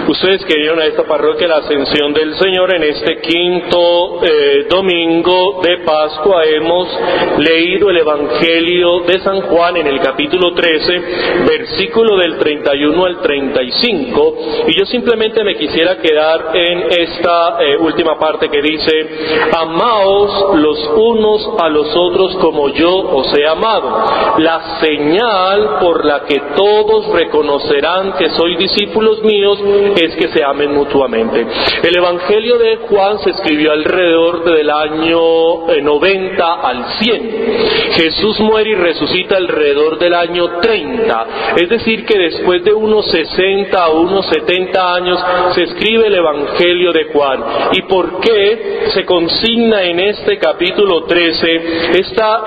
Ustedes que vinieron a esta parroquia La Ascensión del Señor, en este quinto domingo de Pascua hemos leído el Evangelio de San Juan en el capítulo 13, versículo del 31 al 35, y yo simplemente me quisiera quedar en esta última parte que dice: amaos los unos a los otros como yo os he amado. La señal por la que todos reconocerán que sois discípulos míos es que se amen mutuamente. El Evangelio de Juan se escribió alrededor del año 90 al 100. Jesús muere y resucita alrededor del año 30. Es decir, que después de unos 60 o unos 70 años se escribe el Evangelio de Juan. ¿Y por qué se consigna en este capítulo 13 esta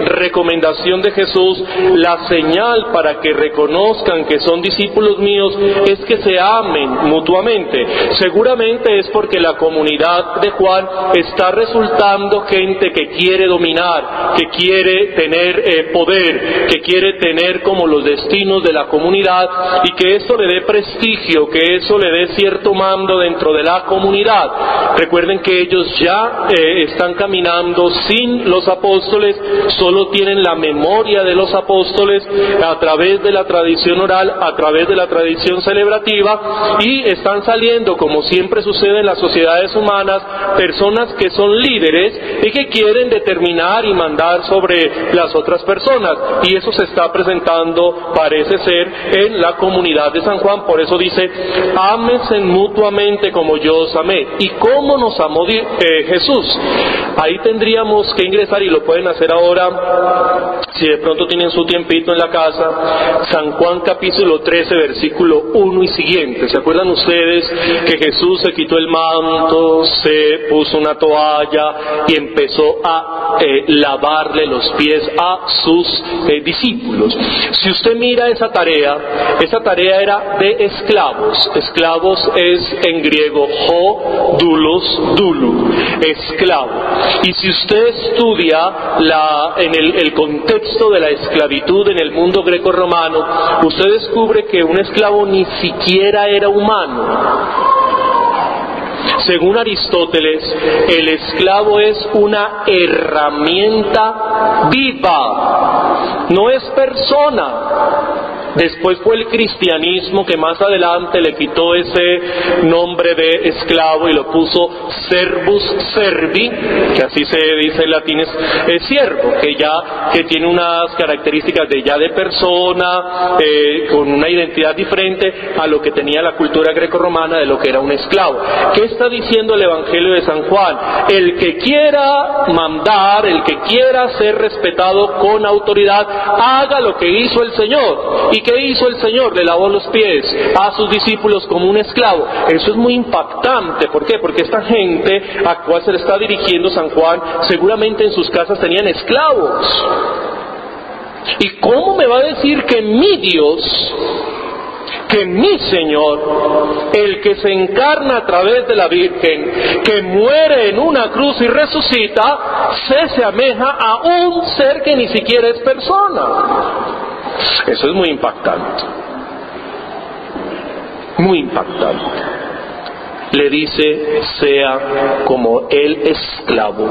recomendación de Jesús? La señal para que reconozcan que son discípulos míos es que se amen mutuamente. Seguramente es porque la comunidad de Juan está resultando gente que quiere dominar, que quiere tener poder, que quiere tener como los destinos de la comunidad, y que esto le dé prestigio, que eso le dé cierto mando dentro de la comunidad. Recuerden que ellos ya están caminando sin los apóstoles, solo tienen la memoria de los apóstoles a través de la tradición oral, a través de la tradición celebrativa, y están saliendo, como siempre sucede en las sociedades humanas, personas que son líderes y que quieren determinar y mandar sobre las otras personas, y eso se está presentando, parece ser, en la comunidad de San Juan. Por eso dice: ámense mutuamente como yo os amé. ¿Y cómo nos amó Jesús? Ahí tendríamos que ingresar, y lo pueden hacer ahora si de pronto tienen su tiempito en la casa, San Juan capítulo 13 versículo 1 y siguiente. ¿Se acuerdan ustedes que Jesús se quitó el manto, se puso una toalla y empezó a lavarle los pies a sus discípulos? Si usted mira esa tarea era de esclavos. Esclavos es en griego ho, doulos, dulu, esclavo. Y si usted estudia en el contexto de la esclavitud en el mundo greco-romano, usted descubre que un esclavo ni siquiera era humano. Según Aristóteles, el esclavo es una herramienta viva, no es persona. Después fue el cristianismo que más adelante le quitó ese nombre de esclavo y lo puso servus servi, que así se dice en latín, es siervo, que tiene unas características de persona, con una identidad diferente a lo que tenía la cultura grecorromana de lo que era un esclavo. ¿Qué está diciendo el Evangelio de San Juan? El que quiera mandar, el que quiera ser respetado con autoridad, haga lo que hizo el Señor. ¿Y qué hizo el Señor? Le lavó los pies a sus discípulos como un esclavo. Eso es muy impactante. ¿Por qué? Porque esta gente a la cual se le está dirigiendo San Juan, seguramente en sus casas tenían esclavos. ¿Y cómo me va a decir que mi Dios, que mi Señor, el que se encarna a través de la Virgen, que muere en una cruz y resucita, se asemeja a un ser que ni siquiera es persona? Eso es muy impactante. Muy impactante. Le dice: sea como el esclavo.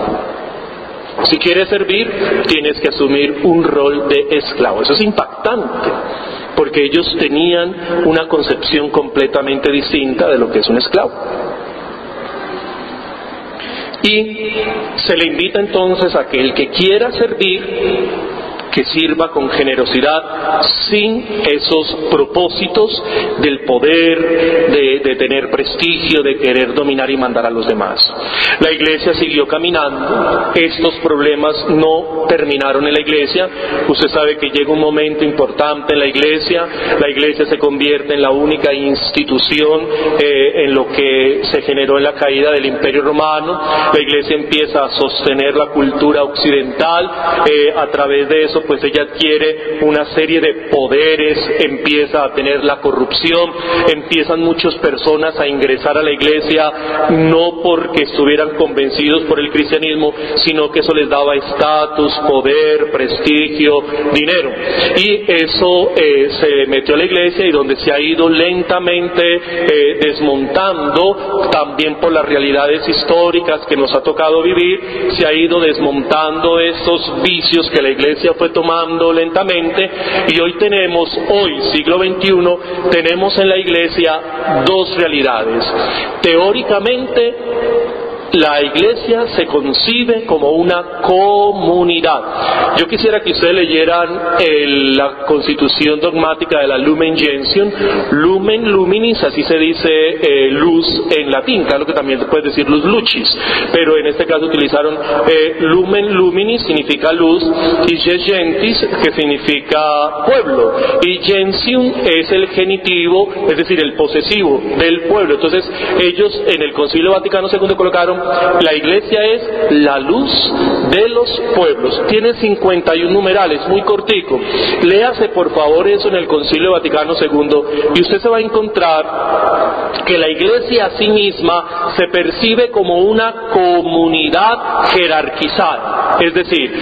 Si quieres servir, tienes que asumir un rol de esclavo. Eso es impactante, porque ellos tenían una concepción completamente distinta de lo que es un esclavo. Y se le invita entonces a que el que quiera servir, que sirva con generosidad, sin esos propósitos del poder, de tener prestigio, de querer dominar y mandar a los demás. La iglesia siguió caminando. Estos problemas no terminaron en la iglesia. Usted sabe que llega un momento importante en la iglesia se convierte en la única institución en lo que se generó en la caída del Imperio Romano. La iglesia empieza a sostener la cultura occidental, a través de eso pues ella adquiere una serie de poderes, empieza a tener la corrupción, empiezan muchas personas a ingresar a la iglesia no porque estuvieran convencidos por el cristianismo, sino que eso les daba estatus, poder, prestigio, dinero. Y eso se metió a la iglesia, y donde se ha ido lentamente desmontando, también por las realidades históricas que nos ha tocado vivir, se ha ido desmontando estos vicios que la iglesia fue tomando lentamente, y hoy siglo XXI, tenemos en la iglesia dos realidades. Teóricamente, la iglesia se concibe como una comunidad. Yo quisiera que ustedes leyeran la constitución dogmática de la Lumen Gentium. Lumen luminis, así se dice luz en latín, claro que también se puede decir luz lucis, pero en este caso utilizaron lumen luminis, significa luz, y gentis, que significa pueblo, y gentium es el genitivo, es decir, el posesivo del pueblo. Entonces ellos en el Concilio Vaticano II colocaron: la iglesia es la luz de los pueblos. Tiene 51 numerales, muy cortico. Léase por favor eso en el Concilio Vaticano II, y usted se va a encontrar que la iglesia a sí misma se percibe como una comunidad jerarquizada. Es decir,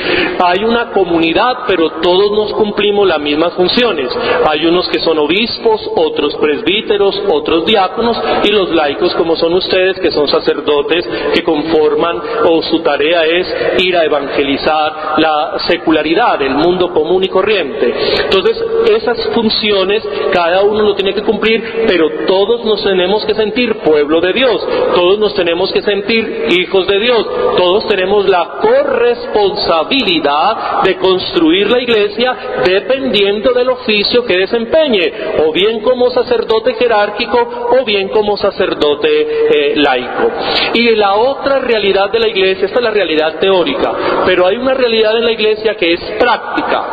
hay una comunidad, pero todos nos cumplimos las mismas funciones. Hay unos que son obispos, otros presbíteros, otros diáconos, y los laicos, como son ustedes, que son sacerdotes, que conforman, o su tarea es ir a evangelizar la secularidad, el mundo común y corriente. Entonces, esas funciones cada uno lo tiene que cumplir, pero todos nos tenemos que sentir pueblo de Dios, todos nos tenemos que sentir hijos de Dios, todos tenemos la corresponsabilidad de construir la iglesia dependiendo del oficio que desempeñe, o bien como sacerdote jerárquico, o bien como sacerdote laico. Y la otra realidad de la iglesia, esta es la realidad teórica, pero hay una realidad en la iglesia que es práctica,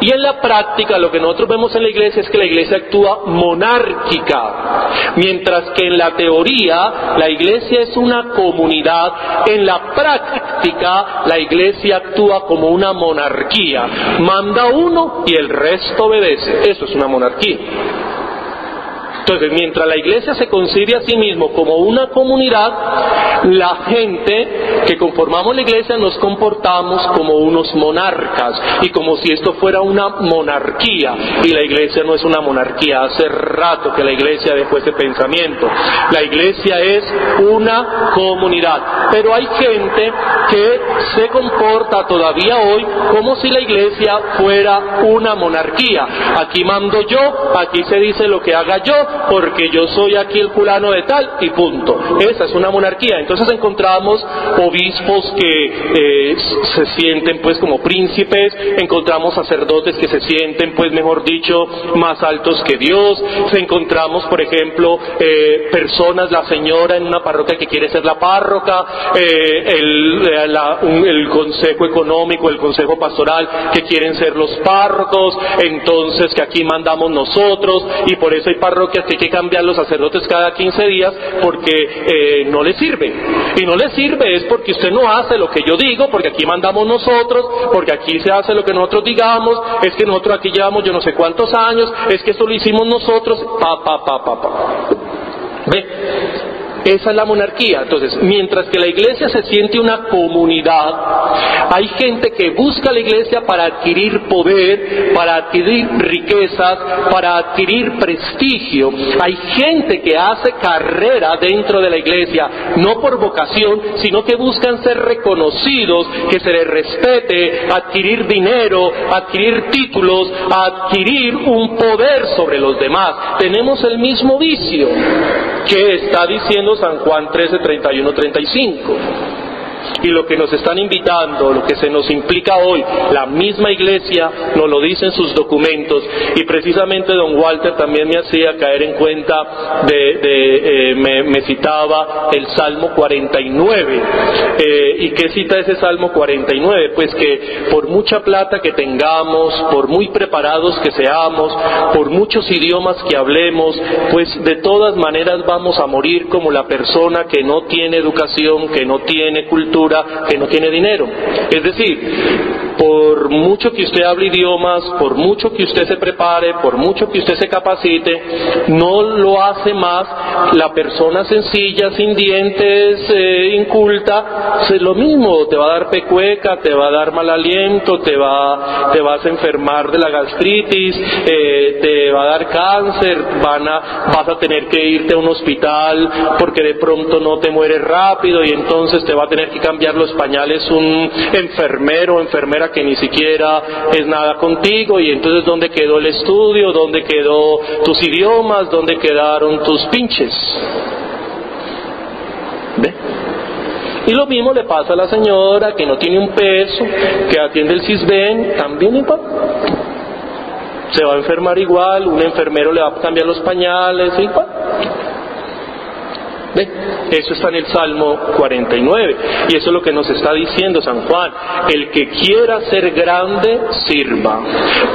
y en la práctica lo que nosotros vemos en la iglesia es que la iglesia actúa monárquica, mientras que en la teoría la iglesia es una comunidad. En la práctica la iglesia actúa como una monarquía, manda uno y el resto obedece. Eso es una monarquía. Entonces, mientras la iglesia se concibe a sí mismo como una comunidad, la gente que conformamos la iglesia nos comportamos como unos monarcas, y como si esto fuera una monarquía, y la iglesia no es una monarquía. Hace rato que la iglesia dejó ese pensamiento. La iglesia es una comunidad, pero hay gente que se comporta todavía hoy como si la iglesia fuera una monarquía. Aquí mando yo, aquí se dice lo que haga yo, porque yo soy aquí el fulano de tal, y punto. Esa es una monarquía. Entonces encontramos obispos que se sienten pues como príncipes, encontramos sacerdotes que se sienten pues, mejor dicho, más altos que Dios. Encontramos, por ejemplo, personas, la señora en una parroquia que quiere ser la párroca, el consejo económico, el consejo pastoral que quieren ser los párrocos, entonces que aquí mandamos nosotros, y por eso hay parroquias que hay que cambiar los sacerdotes cada 15 días porque no les sirve. Y no les sirve es porque usted no hace lo que yo digo, porque aquí mandamos nosotros, porque aquí se hace lo que nosotros digamos, es que nosotros aquí llevamos yo no sé cuántos años, es que esto lo hicimos nosotros, ¿Ve? Esa es la monarquía. Entonces, mientras que la iglesia se siente una comunidad, hay gente que busca la iglesia para adquirir poder, para adquirir riquezas, para adquirir prestigio. Hay gente que hace carrera dentro de la iglesia, no por vocación, sino que buscan ser reconocidos, que se les respete, adquirir dinero, adquirir títulos, adquirir un poder sobre los demás. Tenemos el mismo vicio que está diciendo San Juan 13, 31, 35. Y lo que nos están invitando, lo que se nos implica hoy, la misma iglesia nos lo dice en sus documentos, y precisamente don Walter también me hacía caer en cuenta me citaba el Salmo 49. ¿Y qué cita ese Salmo 49? Pues que por mucha plata que tengamos, por muy preparados que seamos, por muchos idiomas que hablemos, pues de todas maneras vamos a morir como la persona que no tiene educación, que no tiene cultura, que no tiene dinero. Es decir, por mucho que usted hable idiomas, por mucho que usted se prepare, por mucho que usted se capacite, no lo hace más la persona sencilla, sin dientes, inculta. Es lo mismo, te va a dar pecueca, te va a dar mal aliento, te vas a enfermar de la gastritis, te va a dar cáncer, vas a tener que irte a un hospital porque de pronto no te mueres rápido, y entonces te va a tener que cambiar los pañales un enfermero o enfermera que ni siquiera es nada contigo. Y entonces, ¿dónde quedó el estudio? ¿Dónde quedó tus idiomas? ¿Dónde quedaron tus pinches? ¿Ve? Y lo mismo le pasa a la señora que no tiene un peso, que atiende el CISBEN, también igual. Se va a enfermar igual, un enfermero le va a cambiar los pañales, igual. ¿Ve? Eso está en el Salmo 49, y eso es lo que nos está diciendo San Juan: el que quiera ser grande, sirva.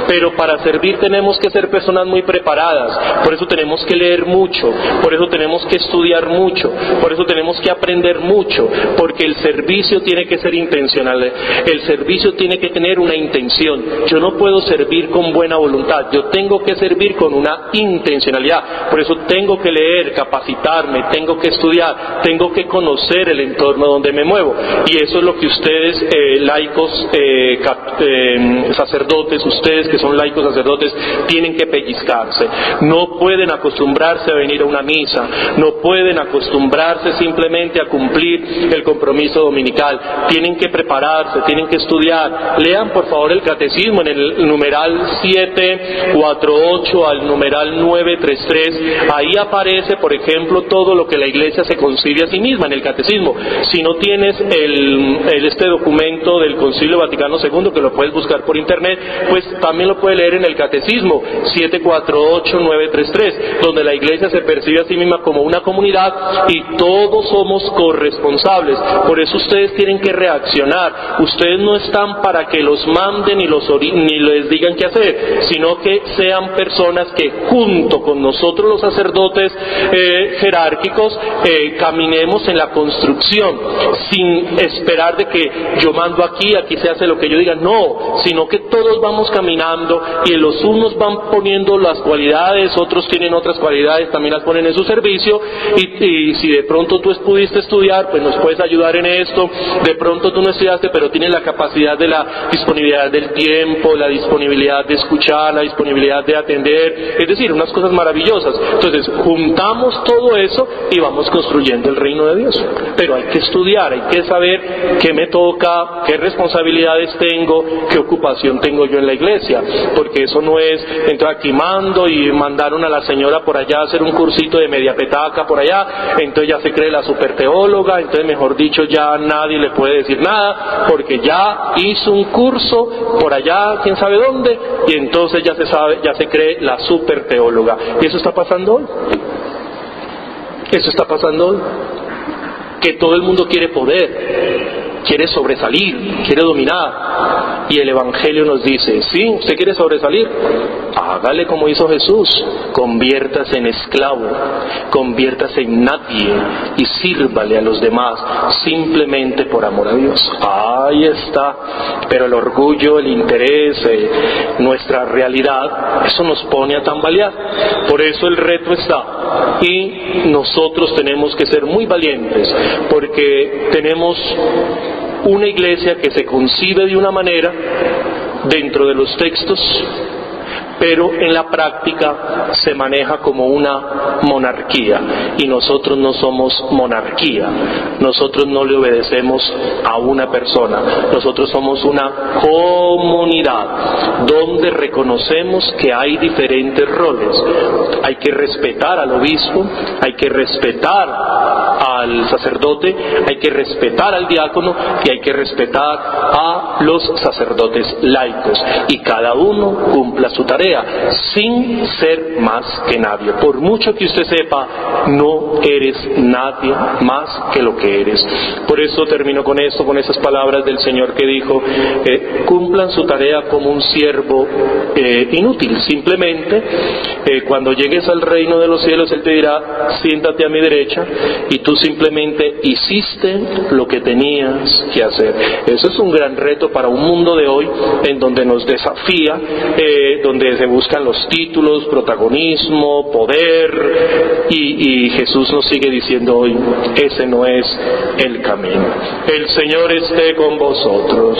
Pero para servir tenemos que ser personas muy preparadas, por eso tenemos que leer mucho, por eso tenemos que estudiar mucho, por eso tenemos que aprender mucho, porque el servicio tiene que ser intencional, el servicio tiene que tener una intención. Yo no puedo servir con buena voluntad, yo tengo que servir con una intencionalidad. Por eso tengo que leer, capacitarme, tengo que estudiar, tengo que conocer el entorno donde me muevo. Y eso es lo que ustedes, laicos, sacerdotes, ustedes que son laicos sacerdotes, tienen que pellizcarse. No pueden acostumbrarse a venir a una misa, no pueden acostumbrarse simplemente a cumplir el compromiso dominical. Tienen que prepararse, tienen que estudiar. Lean por favor el catecismo en el numeral 748 al numeral 933. Ahí aparece, por ejemplo, todo lo que la Iglesia se concibe a sí misma en el catecismo. Si no tienes este documento del Concilio Vaticano II, que lo puedes buscar por internet, pues también lo puedes leer en el catecismo 748-933, donde la Iglesia se percibe a sí misma como una comunidad y todos somos corresponsables. Por eso ustedes tienen que reaccionar. Ustedes no están para que los manden ni les digan qué hacer, sino que sean personas que junto con nosotros los sacerdotes jerárquicos caminemos en la construcción, sin esperar de que yo mando aquí se hace lo que yo diga. No, sino que todos vamos caminando y los unos van poniendo las cualidades, otros tienen otras cualidades, también las ponen en su servicio, y si de pronto tú pudiste estudiar, pues nos puedes ayudar en esto. De pronto tú no estudiaste, pero tienes la capacidad de la disponibilidad del tiempo, la disponibilidad de escuchar, la disponibilidad de atender, es decir, unas cosas maravillosas. Entonces juntamos todo eso y vamos construyendo el reino de Dios. Pero hay que estudiar, hay que saber qué me toca, qué responsabilidades tengo, qué ocupación tengo yo en la iglesia, porque eso no es entrar aquí mando y mandaron a la señora por allá a hacer un cursito de media petaca por allá, entonces ya se cree la super teóloga, entonces mejor dicho ya nadie le puede decir nada porque ya hizo un curso por allá quién sabe dónde, y entonces ya se cree la super teóloga. Y eso está pasando hoy. Eso está pasando hoy, que todo el mundo quiere poder, quiere sobresalir, quiere dominar, y el Evangelio nos dice: sí, usted quiere sobresalir, hágale como hizo Jesús, conviértase en esclavo, conviértase en nadie y sírvale a los demás simplemente por amor a Dios. Ahí está. Pero el orgullo, el interés, nuestra realidad, eso nos pone a tambalear. Por eso el reto está, y nosotros tenemos que ser muy valientes, porque tenemos una iglesia que se concibe de una manera dentro de los textos, pero en la práctica se maneja como una monarquía, y nosotros no somos monarquía, nosotros no le obedecemos a una persona, nosotros somos una comunidad donde reconocemos que hay diferentes roles. Hay que respetar al obispo, hay que respetar al sacerdote, hay que respetar al diácono y hay que respetar a los sacerdotes laicos, y cada uno cumpla su tarea sin ser más que nadie. Por mucho que usted sepa, no eres nadie más que lo que eres. Por eso termino con esto, con esas palabras del Señor que dijo: cumplan su tarea como un siervo inútil. Simplemente cuando llegues al reino de los cielos, Él te dirá: siéntate a mi derecha, y tú simplemente simplemente hiciste lo que tenías que hacer. Eso es un gran reto para un mundo de hoy en donde nos desafía, donde se buscan los títulos, protagonismo, poder, y Jesús nos sigue diciendo hoy, ese no es el camino. El Señor esté con vosotros.